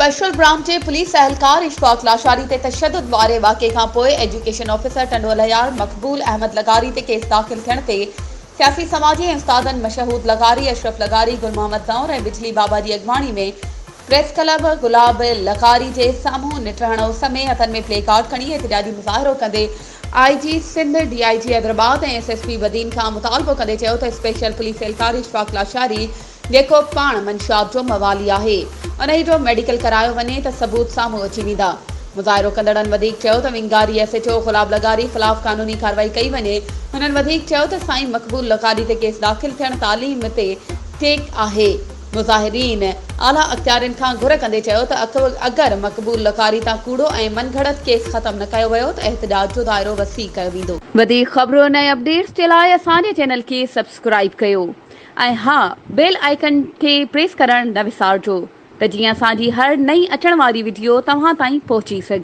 Special branch जे police एहलकार Ishfaq Lashari ते तशद्दुद वारे वाक़े खां पोइ एजुकेशन ऑफिसर टंडोलयार मक़बूल अहमद लगारी ते केस दाख़िल थियण ते सियासी समाजी ऐं उस्तादनि मशहूद लगारी, अशरफ लगारी, गुल मोहम्मद नौर ऐं बिजली बाबा जी अॻवानी में प्रेस क्लब गुलाब लगारी जे साम्हूं निटहणो समेत हथनि में प्ले कार्ड खणी एहतिजाजी मुज़ाहिरो कंदे IG सिंध, DIG हैदराबाद ऐं SSP बदीन खां मुतालबो कंदे चयो त स्पेशल पुलिस एहलकार इशफाक लाशारी जेको पाण मंशियात जो मवाली आहे उन जो मेडिकल करायो वञे त सबूत साम्हूं अची वेंदा। मुज़ाहिरो कंदड़नि वधीक चयो त विंगारी SHO गुलाब लगारी ख़िलाफ़ कानूनी कार्रवाई कई वञे। हुननि वधीक चयो त साईं मक़बूल लगारी ते केस दाख़िल थियण तालीम ते टेक आहे। मुज़ाहिरीन आला अख़्तियारनि खां घुर कंदे चयो त अगरि मक़बूल लगारी तां कूड़ो ऐं मनगढ़ंत केस ख़त्म न कयो वियो त एहतिजाज जो दाइरो वसी कयो वेंदो। वधीक ख़बरुनि ऐं अपडेट्स जे लाइ असांजे चैनल खे सब्सक्राइब कयो ऐं हा, बेल आइकन खे प्रेस करणु न विसारिजो त जीअं असांजी हर नई अचण वारी वीडियो तव्हां ताईं पहुची सघे।